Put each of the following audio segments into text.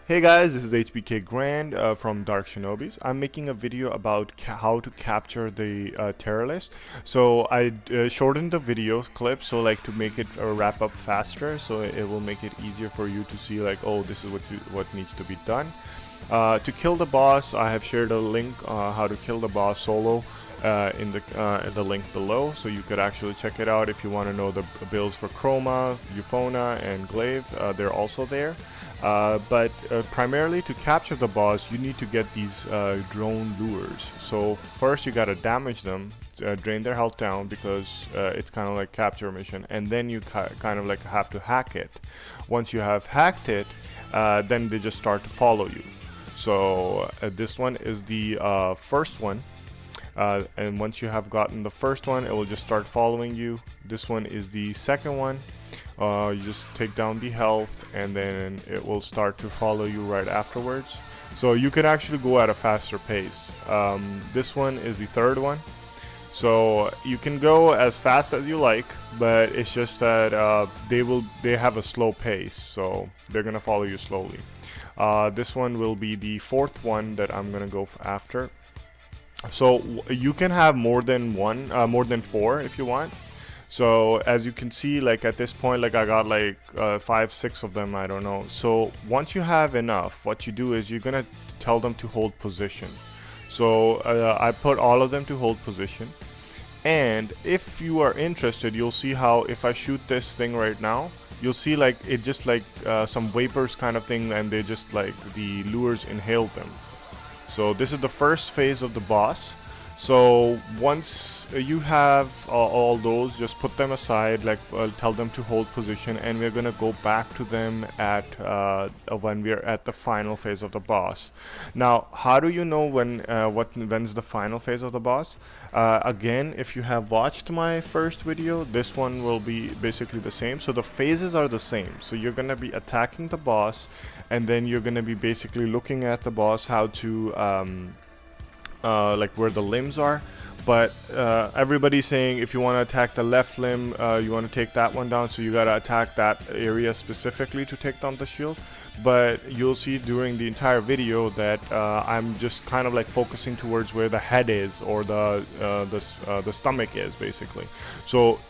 Hey guys, this is Hbkgrand from Dark Shinobis. I'm making a video about how to capture the Teralyst. So I shortened the video clip so like to make it wrap up faster, so it will make it easier for you to see like, oh, this is what needs to be done. To kill the boss, I have shared a link how to kill the boss solo in the link below, so you could actually check it out if you want to know the builds for Chroma, Euphona, and Glaive. They're also there. But primarily to capture the boss, you need to get these drone lures. So first you gotta damage them, drain their health down because it's kind of like capture mission, and then you kind of like have to hack it. Once you have hacked it, then they just start to follow you. So this one is the first one. And once you have gotten the first one, it will just start following you. This one is the second one. You just take down the health and then it will start to follow you right afterwards. So you can actually go at a faster pace. This one is the third one. So you can go as fast as you like, but it's just that they have a slow pace, so they're gonna follow you slowly. This one will be the fourth one that I'm gonna go after. So you can have more than more than four if you want. So as you can see, like at this point, like I got like 5-6 of them, I don't know. So once you have enough, what you do is you're gonna tell them to hold position. So I put all of them to hold position. And if you are interested, you'll see how if I shoot this thing right now, you'll see like it just like some vapors kind of thing, and they just like the lures inhale them. So this is the first phase of the boss. So once you have all those, just put them aside, like tell them to hold position, and we're gonna go back to them at when we're at the final phase of the boss. Now, how do you know when's the final phase of the boss? Again, if you have watched my first video, this one will be basically the same. So the phases are the same. So you're gonna be attacking the boss, and then you're gonna be basically looking at the boss how to like where the limbs are, but everybody's saying if you want to attack the left limb, you want to take that one down, so you gotta attack that area specifically to take down the shield. But you'll see during the entire video that I'm just kind of like focusing towards where the head is, or the stomach is basically. So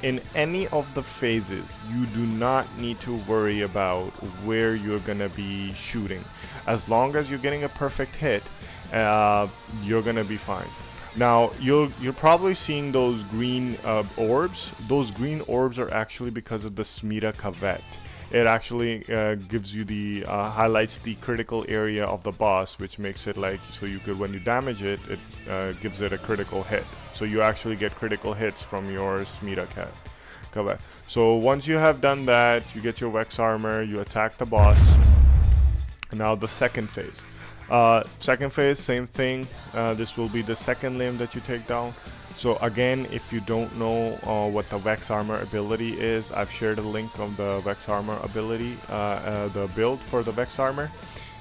in any of the phases, you do not need to worry about where you're gonna be shooting. As long as you're getting a perfect hit, you're gonna be fine. Now you're probably seeing those green orbs. Those green orbs are actually because of the Hbkgrand. It actually gives you the highlights the critical area of the boss, which makes it like so you could, when you damage it, it gives it a critical hit. So you actually get critical hits from your Hbkgrand. So once you have done that, you get your Vex armor, you attack the boss. Now the second phase. Second phase, same thing. This will be the second limb that you take down. So again, if you don't know what the Vex armor ability is, I've shared a link of the Vex armor ability, the build for the Vex armor.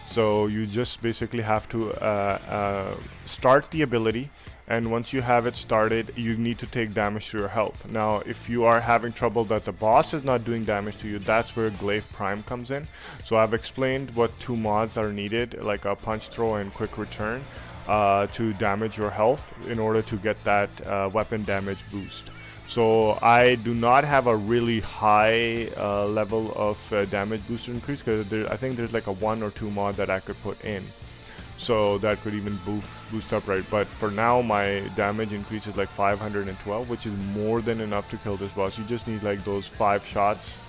So you just basically have to start the ability, and once you have it started, you need to take damage to your health. Now, if you are having trouble that the boss is not doing damage to you, that's where Glaive Prime comes in. So I've explained what two mods are needed, like a punch throw and quick return, to damage your health in order to get that weapon damage boost. So I do not have a really high level of damage booster increase, because I think there's like a 1 or 2 mod that I could put in, so that could even boost up, right? But for now, my damage increase is like 512, which is more than enough to kill this boss. You just need like those 5 shots,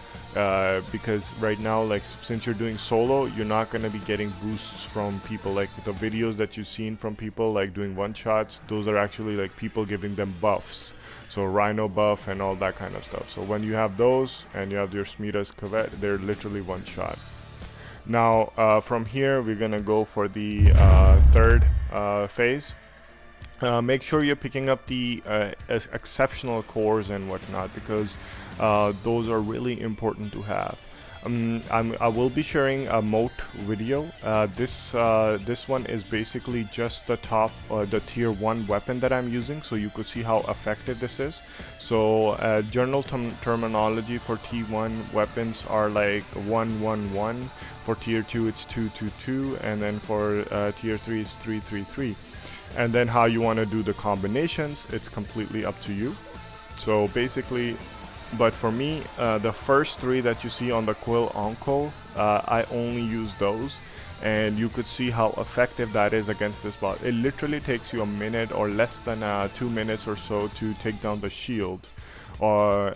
because right now, like since you're doing solo, you're not going to be getting boosts from people. Like the videos that you've seen from people like doing one shots, those are actually like people giving them buffs. So Rhino buff and all that kind of stuff. So when you have those and you have your Hbkgrand, they're literally one shot. Now from here we're gonna go for the third phase. Make sure you're picking up the exceptional cores and whatnot, because those are really important to have. I will be sharing a moat video. This one is basically just the top, the tier 1 weapon that I'm using, so you could see how effective this is. So general terminology for T1 weapons are like 111. For tier 2 it's 222, and then for tier 3 it's 333. And then how you want to do the combinations, it's completely up to you. So basically, but for me, the first 3 that you see on the Quill Onco, I only use those, and you could see how effective that is against this boss. It literally takes you a minute or less than 2 minutes or so to take down the shield. Or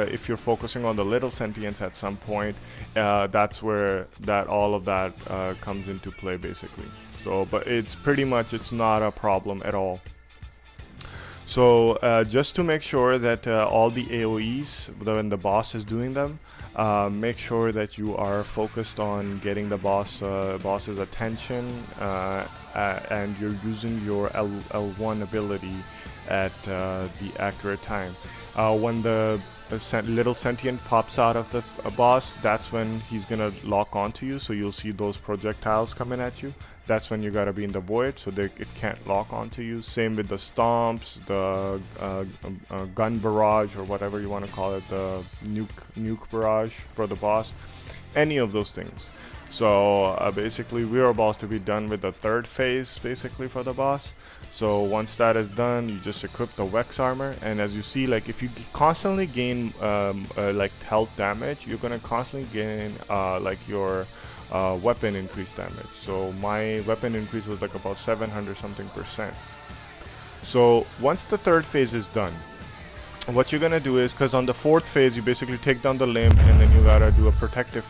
if you're focusing on the little sentients at some point, that's where all of that comes into play basically. So, but it's pretty much, it's not a problem at all. So just to make sure that all the AoEs, when the boss is doing them, make sure that you are focused on getting the boss's attention, and you're using your L1 ability at the accurate time. When the little sentient pops out of the boss, that's when he's gonna lock onto you, so you'll see those projectiles coming at you. That's when you gotta be in the void, so it can't lock onto you. Same with the stomps, the gun barrage, or whatever you want to call it, the nuke barrage for the boss, any of those things. So basically we're about to be done with the 3rd phase basically for the boss. So once that is done, you just equip the Vex armor, and as you see, like if you constantly gain like health damage, you're gonna constantly gain like your weapon increase damage. So my weapon increase was like about 700 something %. So once the 3rd phase is done, what you're gonna do is, because on the 4th phase you basically take down the limb, and then you gotta do a protective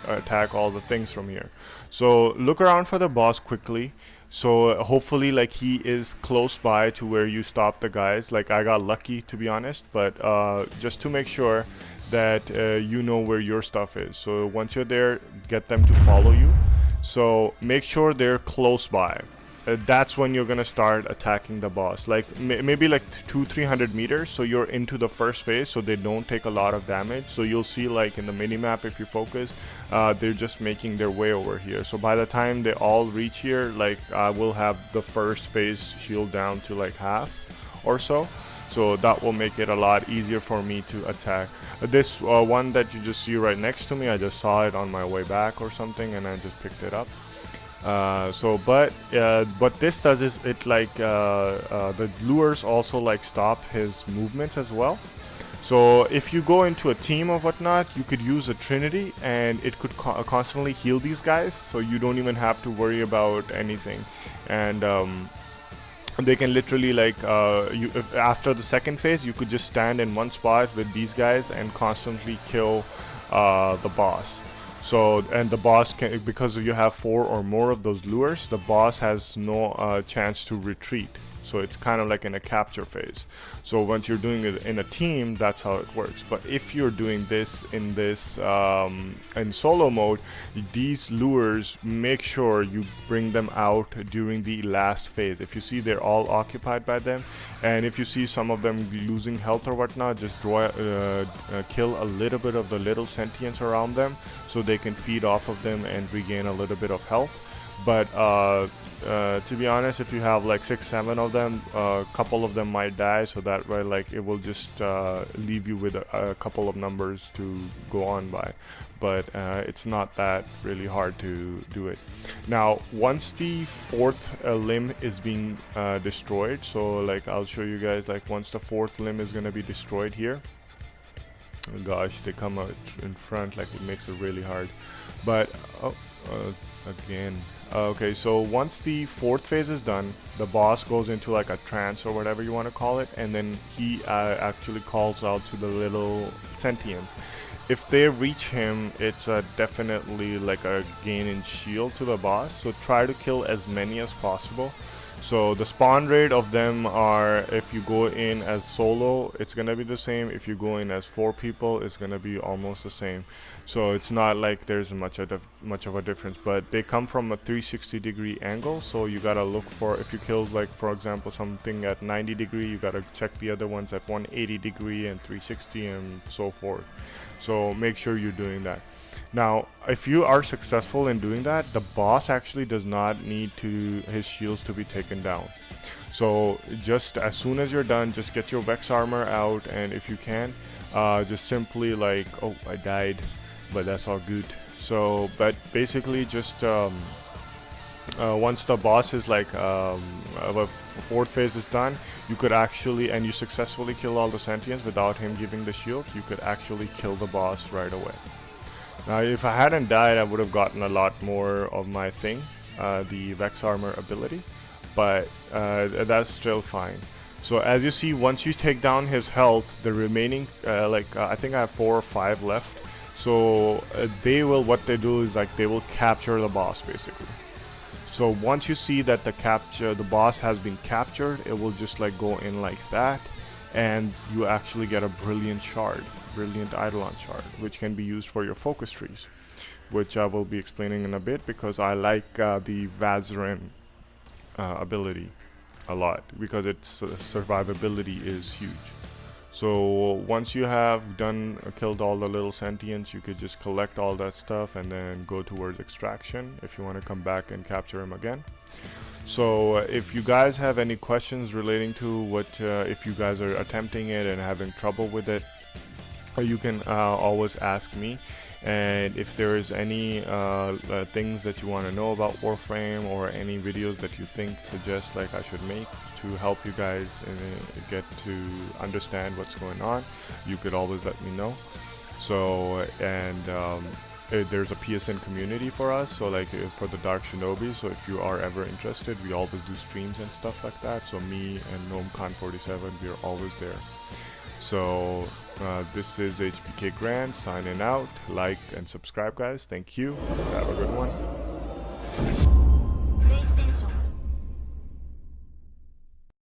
attack all the things from here. So look around for the boss quickly. So hopefully like he is close by to where you stop the guys. Like I got lucky, to be honest, but just to make sure that you know where your stuff is. So once you're there, get them to follow you. So make sure they're close by. That's when you're gonna start attacking the boss, like maybe like 200-300 meters, so you're into the 1st phase, so they don't take a lot of damage. So you'll see like in the mini-map, if you focus, they're just making their way over here. So by the time they all reach here, like I will have the 1st phase shield down to like half or so. So that will make it a lot easier for me to attack. This one that you just see right next to me, I just saw it on my way back or something, and I just picked it up. What this does is it like the lures also like stop his movements as well. So if you go into a team or whatnot, you could use a Trinity, and it could constantly heal these guys, so you don't even have to worry about anything. And they can literally like after the 2nd phase, you could just stand in one spot with these guys and constantly kill the boss. So, and the boss can, because you have 4 or more of those lures, the boss has no chance to retreat. So it's kind of like in a capture phase. So once you're doing it in a team, that's how it works. But if you're doing this in in solo mode, these lures, make sure you bring them out during the last phase. If you see they're all occupied by them, and if you see some of them losing health or whatnot, just kill a little bit of the little sentients around them, so they can feed off of them and regain a little bit of health. But to be honest, if you have like 6-7 of them, a couple of them might die, so that way like it will just leave you with a couple of numbers to go on by. But it's not that really hard to do it. Now once the 4th limb is being destroyed, so like I'll show you guys, like once the 4th limb is gonna be destroyed here. Oh gosh, they come out in front, like it makes it really hard. But again. Okay, so once the 4th phase is done, the boss goes into like a trance or whatever you want to call it, and then he actually calls out to the little sentients. If they reach him, it's definitely like a gain in shield to the boss, so try to kill as many as possible. So the spawn rate of them are, if you go in as solo, it's gonna be the same. If you go in as 4 people, it's gonna be almost the same. So it's not like there's much of a difference, but they come from a 360-degree angle. So you gotta look for, if you kill, like for example, something at 90-degree, you gotta check the other ones at 180-degree and 360 and so forth. So make sure you're doing that. Now, if you are successful in doing that, the boss actually does not need his shields to be taken down. So just as soon as you're done, just get your Vex armor out, and if you can, just simply like, oh, I died, but that's all good. So, but basically just once the boss is like the 4th phase is done, you could actually, and you successfully kill all the sentients without him giving the shield, you could actually kill the boss right away. Now, if I hadn't died, I would have gotten a lot more of my thing, the Vex armor ability, but that's still fine. So as you see, once you take down his health, the remaining, I think I have 4 or 5 left. So what they do is like they will capture the boss basically. So once you see that the boss has been captured, it will just like go in like that, and you actually get a brilliant Eidolon shard, which can be used for your focus trees, which I will be explaining in a bit, because I like the Vazrin ability a lot, because its survivability is huge. So once you have killed all the little sentients, you could just collect all that stuff and then go towards extraction if you want to come back and capture him again. So if you guys have any questions relating to what, if you guys are attempting it and having trouble with it, you can always ask me. And if there is any things that you want to know about Warframe, or any videos that you suggest like I should make to help you guys get to understand what's going on, you could always let me know. So, and there's a PSN community for us, so like for the Dark Shinobi. So if you are ever interested, we always do streams and stuff like that. So me and GnomeCon47, we're always there. So this is Hbkgrand signing out. Like and subscribe, guys. Thank you. Have a good one.